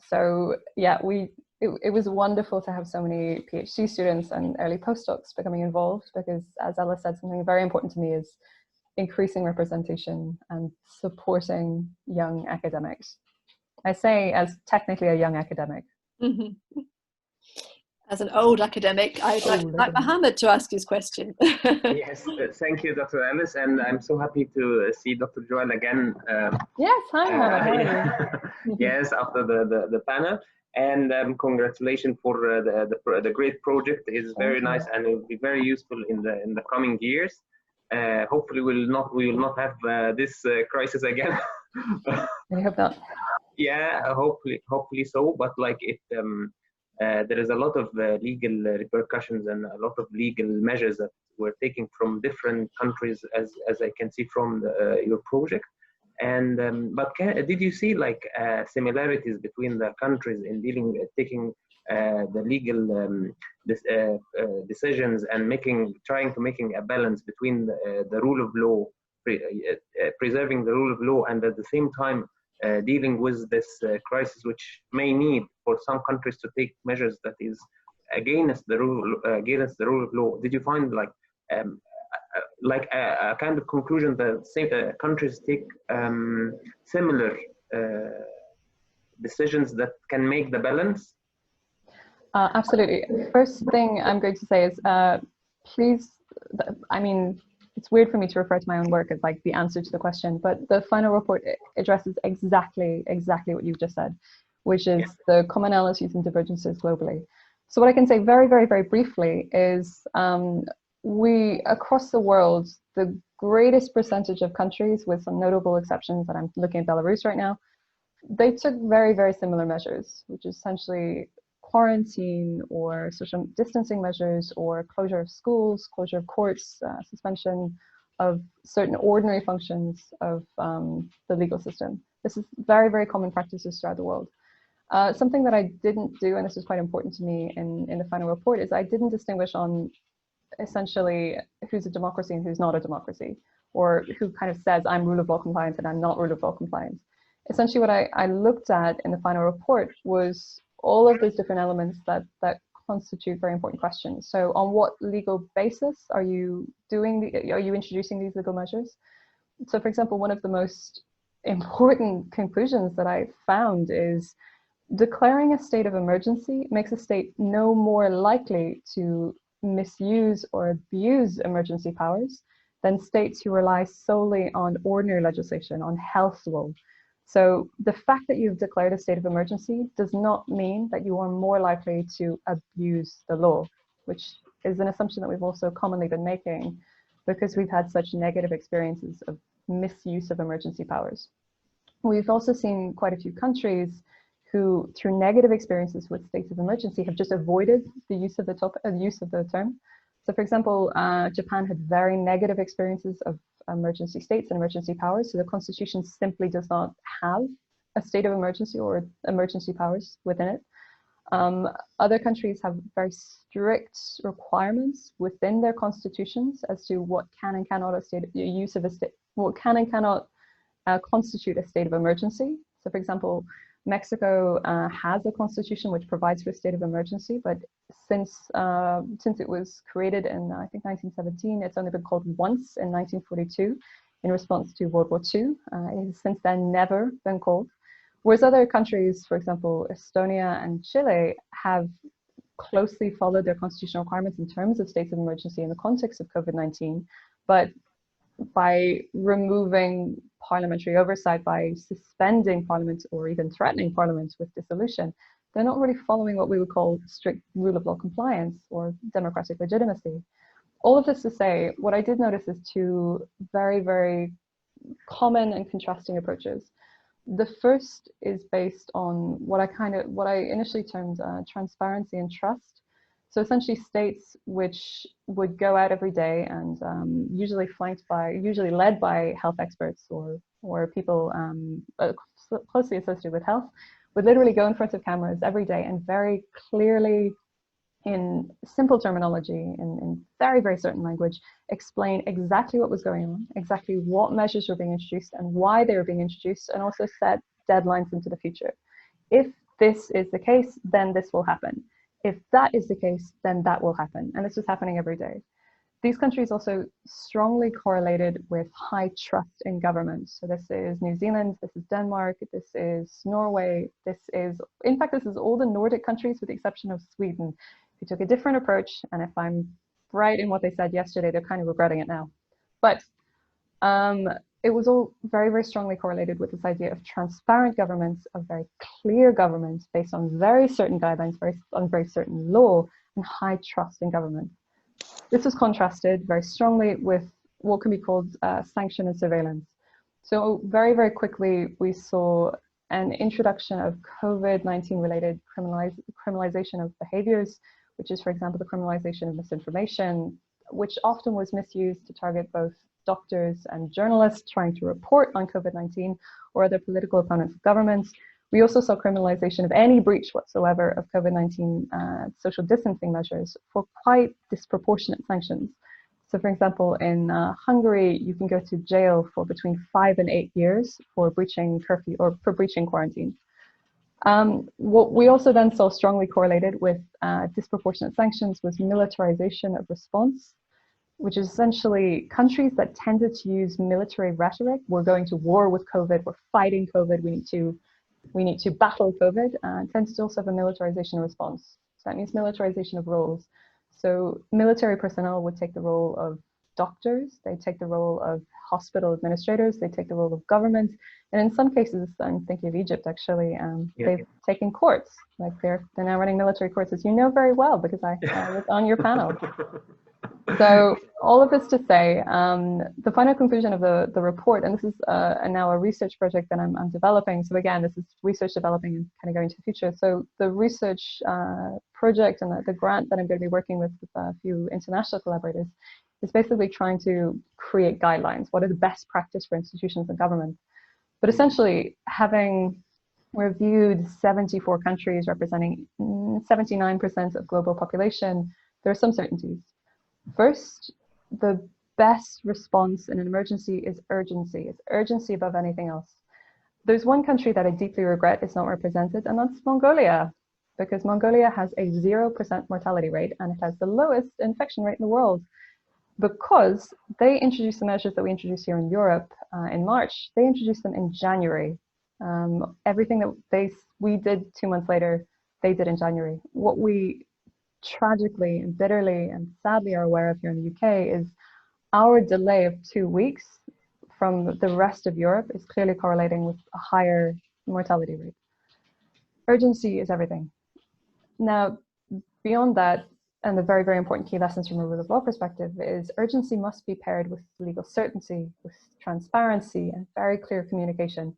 Speaker 1: So yeah, it was wonderful to have so many PhD students and early postdocs becoming involved, because as Ella said, something very important to me is increasing representation and supporting young academics. I say as technically a young academic.
Speaker 3: Mm-hmm. As an old academic, I'd like Mohammed to ask his question.
Speaker 6: Yes, thank you, Dr. Alice, and I'm so happy to see Dr. Joelle again.
Speaker 1: Yes, hi, Mohammed. How are you?
Speaker 6: Yes, after the panel, and congratulations for the great project. Is very nice, and it will be very useful in the coming years. Hopefully, we will not have this crisis again.
Speaker 1: I hope not.
Speaker 6: Yeah, hopefully so. But like it. There is a lot of legal repercussions and a lot of legal measures that we're taking from different countries, as I can see from your project. And but did you see like similarities between the countries in taking the legal decisions and trying to making a balance between the rule of law, preserving the rule of law, and at the same time dealing with this crisis, which may need for some countries to take measures that is against the rule of law? Did you find like a kind of conclusion that countries take similar decisions that can make the balance?
Speaker 1: Absolutely. First thing I'm going to say is, please, I mean, it's weird for me to refer to my own work as like the answer to the question, but the final report addresses exactly what you've just said, which is the commonalities and divergences globally. So what I can say very, very, very briefly is we, across the world, the greatest percentage of countries, with some notable exceptions, and I'm looking at Belarus right now, they took very, very similar measures, which is essentially quarantine or social distancing measures, or closure of schools, closure of courts, suspension of certain ordinary functions of the legal system. This is very, very common practices throughout the world. Something that I didn't do, and this is quite important to me in the final report, is I didn't distinguish on essentially who's a democracy and who's not a democracy, or who kind of says I'm rule of law compliant and I'm not rule of law compliant. Essentially what I looked at in the final report was all of those different elements that constitute very important questions. So on what legal basis are you introducing these legal measures? So for example, one of the most important conclusions that I found is declaring a state of emergency makes a state no more likely to misuse or abuse emergency powers than states who rely solely on ordinary legislation, on health law. So the fact that you've declared a state of emergency does not mean that you are more likely to abuse the law, which is an assumption that we've also commonly been making because we've had such negative experiences of misuse of emergency powers. We've also seen quite a few countries who, through negative experiences with states of emergency, have just avoided the use of the term. So, for example, Japan had very negative experiences of emergency states and emergency powers. So the constitution simply does not have a state of emergency or emergency powers within it. Other countries have very strict requirements within their constitutions as to what can and cannot what can and cannot constitute a state of emergency. So, for example, Mexico has a constitution which provides for a state of emergency, but since it was created in, I think, 1917, it's only been called once in 1942 in response to World War II. It has since then never been called. Whereas other countries, for example, Estonia and Chile, have closely followed their constitutional requirements in terms of states of emergency in the context of COVID-19, but by removing parliamentary oversight, by suspending parliament or even threatening parliament with dissolution, they're not really following what we would call strict rule of law compliance or democratic legitimacy. All of this to say, what I did notice is two very, very common and contrasting approaches. The first is based on what I initially termed transparency and trust. So essentially states which would go out every day and usually led by health experts or people closely associated with health, would literally go in front of cameras every day and very clearly, in simple terminology, in very, very certain language, explain exactly what was going on, exactly what measures were being introduced and why they were being introduced, and also set deadlines into the future. If this is the case, then this will happen. If that is the case, then that will happen. And this was happening every day. These countries also strongly correlated with high trust in government. So this is New Zealand, this is Denmark, this is Norway, in fact, this is all the Nordic countries with the exception of Sweden, who took a different approach. And if I'm right in what they said yesterday, they're kind of regretting it now. But it was all very, very strongly correlated with this idea of transparent governments, of very clear governments based on very certain guidelines, on very certain law, and high trust in government. This was contrasted very strongly with what can be called sanction and surveillance. So very, very quickly, we saw an introduction of COVID-19 related criminalization of behaviors, which is, for example, the criminalization of misinformation, which often was misused to target both doctors and journalists trying to report on COVID-19 or other political opponents of governments. We also saw criminalization of any breach whatsoever of COVID-19 social distancing measures for quite disproportionate sanctions. So, for example, in Hungary, you can go to jail for between 5 and 8 years for breaching curfew or for breaching quarantine. What we also then saw strongly correlated with disproportionate sanctions was militarization of response, which is essentially countries that tended to use military rhetoric. We're going to war with COVID, we're fighting COVID, we need to battle COVID, tends to also have a militarization response. So that means militarization of roles. So military personnel would take the role of doctors, they take the role of hospital administrators, they take the role of government, and in some cases, I'm thinking of Egypt actually, they've taken courts, like they're now running military courts, as you know very well, because I was on your panel. So all of this to say, the final conclusion of the report, and this is now a research project that I'm developing. So again, this is research developing and kind of going to the future. So the research project and the grant that I'm going to be working with a few international collaborators is basically trying to create guidelines. What are the best practice for institutions and government? But essentially, having reviewed 74 countries representing 79% of global population, there are some certainties. First, the best response in an emergency is urgency. It's urgency above anything else. There's one country that I deeply regret is not represented, and that's Mongolia, because Mongolia has a 0% mortality rate and it has the lowest infection rate in the world. Because they introduced the measures that we introduced here in Europe in March, they introduced them in January. Everything that we did 2 months later, they did in January. What we tragically and bitterly and sadly are aware of here in the UK is our delay of 2 weeks from the rest of Europe is clearly correlating with a higher mortality rate. Urgency is everything. Now, beyond that, and the very, very important key lessons from a rule of law perspective is urgency must be paired with legal certainty, with transparency and very clear communication.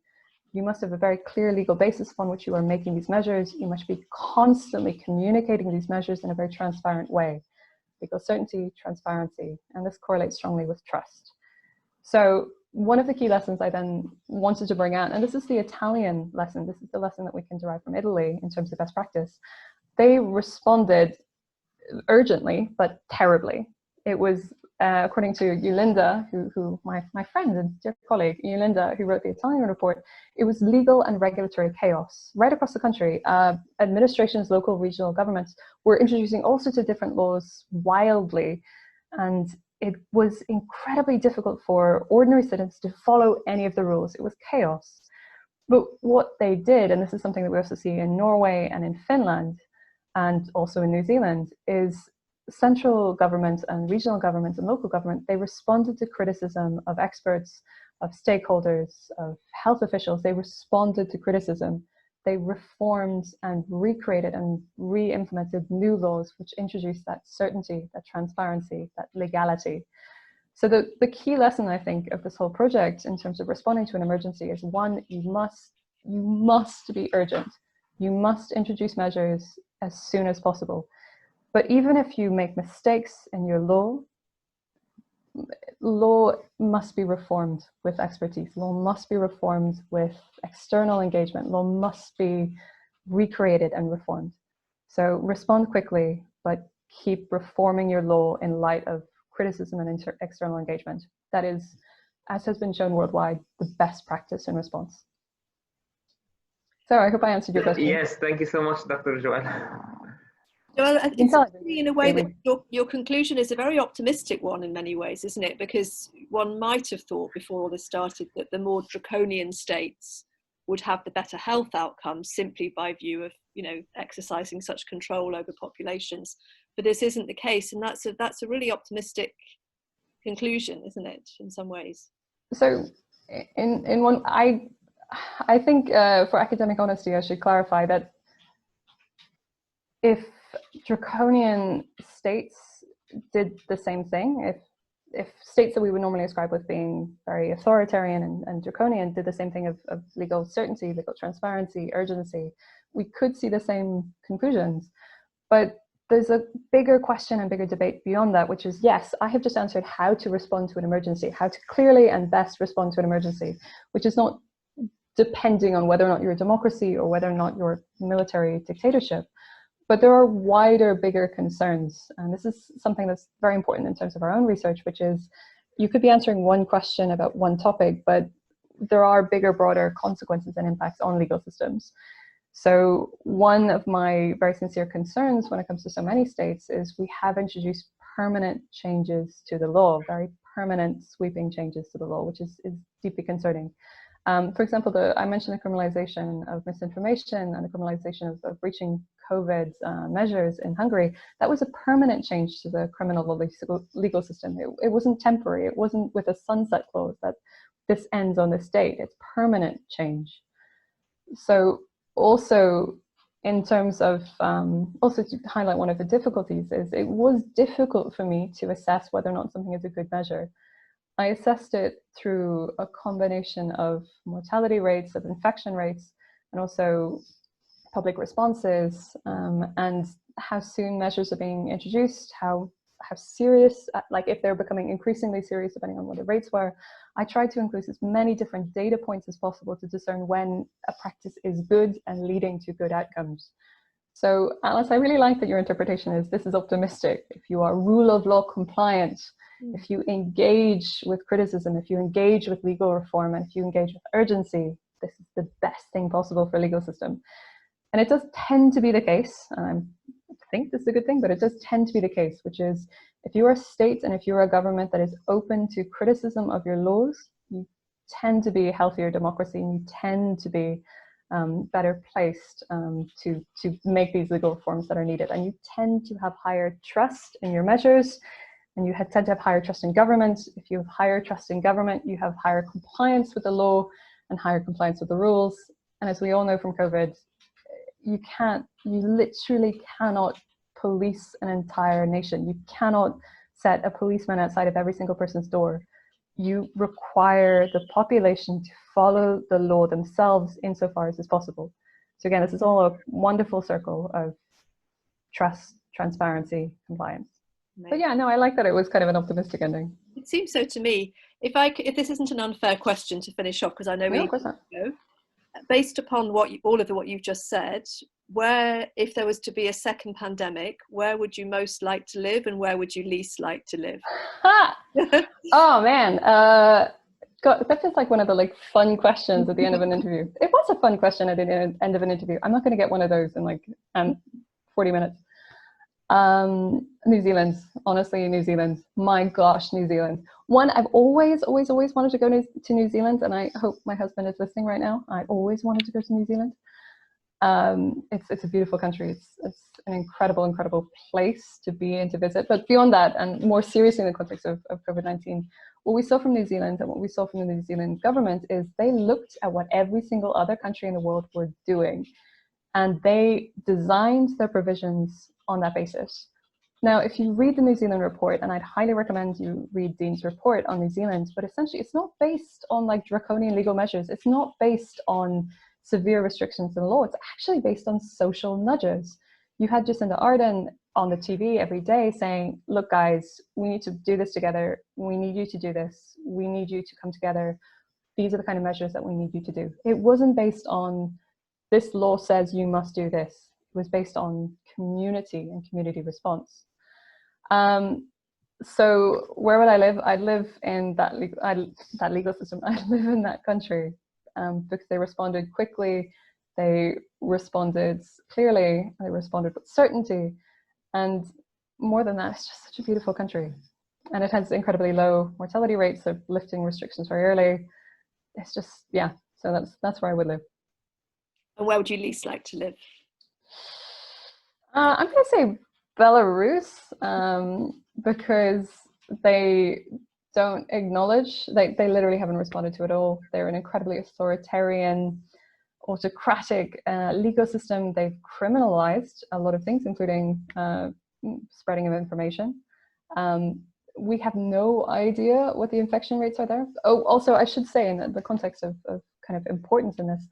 Speaker 1: You must have a very clear legal basis upon which you are making these measures. You must be constantly communicating these measures in a very transparent way. Legal certainty, transparency, and this correlates strongly with trust. So one of the key lessons I then wanted to bring out, and this is the Italian lesson, this is the lesson that we can derive from Italy in terms of best practice. They responded urgently, but terribly. It was, according to Yolinda, who my friend and dear colleague, Yolinda, who wrote the Italian report, it was legal and regulatory chaos right across the country. Administrations, local, regional governments were introducing all sorts of different laws wildly, and it was incredibly difficult for ordinary citizens to follow any of the rules. It was chaos. But what they did, and this is something that we also see in Norway and in Finland, and also in New Zealand, is central government and regional government and local government, they responded to criticism of experts, of stakeholders, of health officials. They responded to criticism. They reformed and recreated and re-implemented new laws which introduced that certainty, that transparency, that legality. So the key lesson, I think, of this whole project in terms of responding to an emergency is, one, you must be urgent. You must introduce measures as soon as possible. But even if you make mistakes in your law must be reformed with expertise. Law must be reformed with external engagement. Law must be recreated and reformed. So respond quickly, but keep reforming your law in light of criticism and external engagement. That is, as has been shown worldwide, the best practice in response. So I hope I answered your question.
Speaker 6: Yes, thank you so much, Dr. Joelle.
Speaker 3: Well, it's actually in a way that your conclusion is a very optimistic one in many ways, isn't it? Because one might have thought before all this started that the more draconian states would have the better health outcomes simply by view of, you know, exercising such control over populations. But this isn't the case, and that's a really optimistic conclusion, isn't it, in some ways?
Speaker 1: So, in one, I think for academic honesty, I should clarify that if draconian states did the same thing, if states that we would normally describe with being very authoritarian and draconian did the same thing of legal certainty, legal transparency, urgency, we could see the same conclusions. But there's a bigger question and bigger debate beyond that, which is, yes, I have just answered how to respond to an emergency, how to clearly and best respond to an emergency, which is not depending on whether or not you're a democracy or whether or not you're a military dictatorship. But there are wider, bigger concerns. And this is something that's very important in terms of our own research, which is you could be answering one question about one topic, but there are bigger, broader consequences and impacts on legal systems. So one of my very sincere concerns when it comes to so many states is we have introduced permanent changes to the law, very permanent sweeping changes to the law, which is deeply concerning. For example, I mentioned the criminalization of misinformation and the criminalization of breaching COVID measures in Hungary. That was a permanent change to the criminal legal system. It wasn't temporary. It wasn't with a sunset clause that this ends on this date. It's permanent change. So also in terms of, also to highlight one of the difficulties is it was difficult for me to assess whether or not something is a good measure. I assessed it through a combination of mortality rates, of infection rates, and also public responses, and how soon measures are being introduced, how serious, like if they're becoming increasingly serious depending on what the rates were. I tried to include as many different data points as possible to discern when a practice is good and leading to good outcomes. So Alice, I really like that your interpretation is this is optimistic. If you are rule of law compliant, if you engage with criticism, if you engage with legal reform, and if you engage with urgency, this is the best thing possible for a legal system. And it does tend to be the case, and I think this is a good thing, but it does tend to be the case, which is if you are a state and if you're a government that is open to criticism of your laws, you tend to be a healthier democracy, and you tend to be better placed to make these legal reforms that are needed. And you tend to have higher trust in your measures, and you tend to have higher trust in government. If you have higher trust in government, you have higher compliance with the law and higher compliance with the rules. And as we all know from COVID, you literally cannot police an entire nation. You cannot set a policeman outside of every single person's door. you require the population to follow the law themselves insofar as is possible. So again, this is all a wonderful circle of trust, transparency, compliance. But yeah, no, I like that it was kind of an optimistic ending.
Speaker 3: It seems so to me. If this isn't an unfair question to finish off, because I know
Speaker 1: of course not.
Speaker 3: Based upon what you've just said, where, if there was to be a second pandemic, where would you most like to live, and where would you least like to live?
Speaker 1: Oh man, God, that feels like one of the like fun questions at the end of an interview. It was a fun question at the end of an interview. I'm not going to get one of those in like 40 minutes. New Zealand, honestly, New Zealand. My gosh, New Zealand. One, I've always wanted to go to New Zealand, and I hope my husband is listening right now. I always wanted to go to New Zealand. It's a beautiful country. It's an incredible place to be and to visit. But beyond that, and more seriously in the context of COVID-19, what we saw from New Zealand and what we saw from the New Zealand government is they looked at what every single other country in the world were doing, and they designed their provisions on that basis. Now, if you read the New Zealand report, and I'd highly recommend you read Dean's report on New Zealand, but essentially it's not based on like draconian legal measures. It's not based on severe restrictions in the law. It's actually based on social nudges. You had Jacinda Ardern on the TV every day saying, look guys, we need to do this together. We need you to do this. We need you to come together. These are the kind of measures that we need you to do. It wasn't based on this law says you must do this. It was based on community and community response. So where would I live? I'd live in that legal system. I'd live in that country because they responded quickly, they responded clearly, they responded with certainty, and more than that, it's just such a beautiful country. And it has incredibly low mortality rates, so lifting restrictions very early. It's just, yeah, so that's where I would live.
Speaker 3: And where would you least like to live?
Speaker 1: I'm going to say Belarus, because they don't acknowledge, they literally haven't responded to it all. They're an incredibly authoritarian, autocratic legal system. They've criminalized a lot of things, including spreading of information. We have no idea what the infection rates are there. Oh, also, I should say, in the context of kind of importance in this,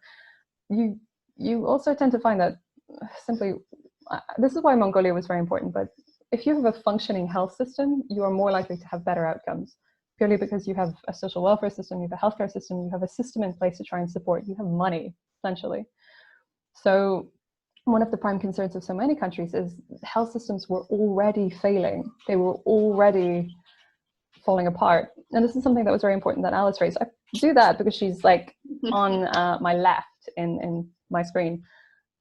Speaker 1: you also tend to find that simply, this is why Mongolia was very important, but if you have a functioning health system, you are more likely to have better outcomes, purely because you have a social welfare system, you have a healthcare system, you have a system in place to try and support, you have money, essentially. So one of the prime concerns of so many countries is health systems were already failing. They were already falling apart. And this is something that was very important that Alice raised. I do that because she's like on my left in my screen.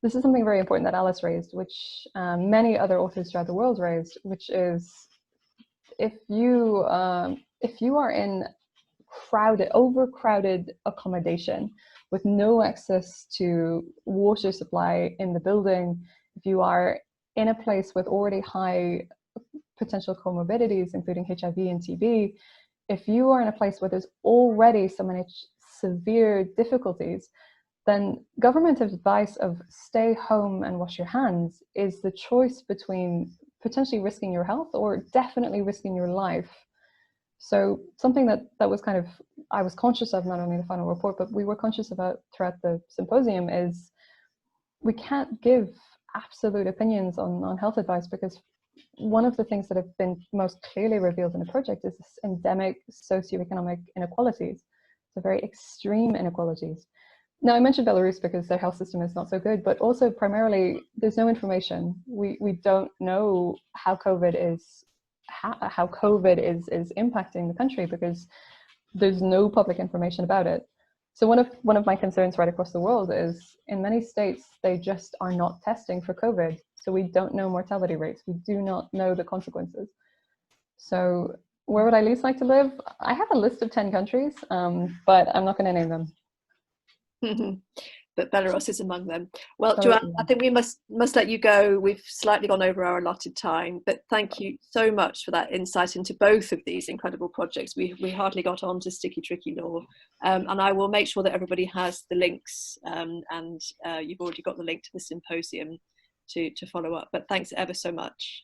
Speaker 1: This is something very important that Alice raised, which many other authors throughout the world raised, which is if you are in overcrowded accommodation with no access to water supply in the building, if you are in a place with already high potential comorbidities, including HIV and TB, if you are in a place where there's already so many severe difficulties, then government advice of stay home and wash your hands is the choice between potentially risking your health or definitely risking your life. So something that was kind of, I was conscious of, not only the final report, but we were conscious about throughout the symposium, is we can't give absolute opinions on health advice, because one of the things that have been most clearly revealed in the project is this endemic socioeconomic inequalities, so very extreme inequalities. Now, I mentioned Belarus because their health system is not so good, but also primarily there's no information. We don't know how COVID is impacting the country because there's no public information about it. So one of my concerns right across the world is in many states they just are not testing for COVID, so we don't know mortality rates. We do not know the consequences. So where would I least like to live? I have a list of 10 countries, but I'm not going to name them.
Speaker 3: But Belarus is among them. Well, Joelle, I think we must let you go. We've slightly gone over our allotted time, but thank you so much for that insight into both of these incredible projects. We hardly got on to Sticky Tricky Law, and I will make sure that everybody has the links, and you've already got the link to the symposium to follow up. But thanks ever so much.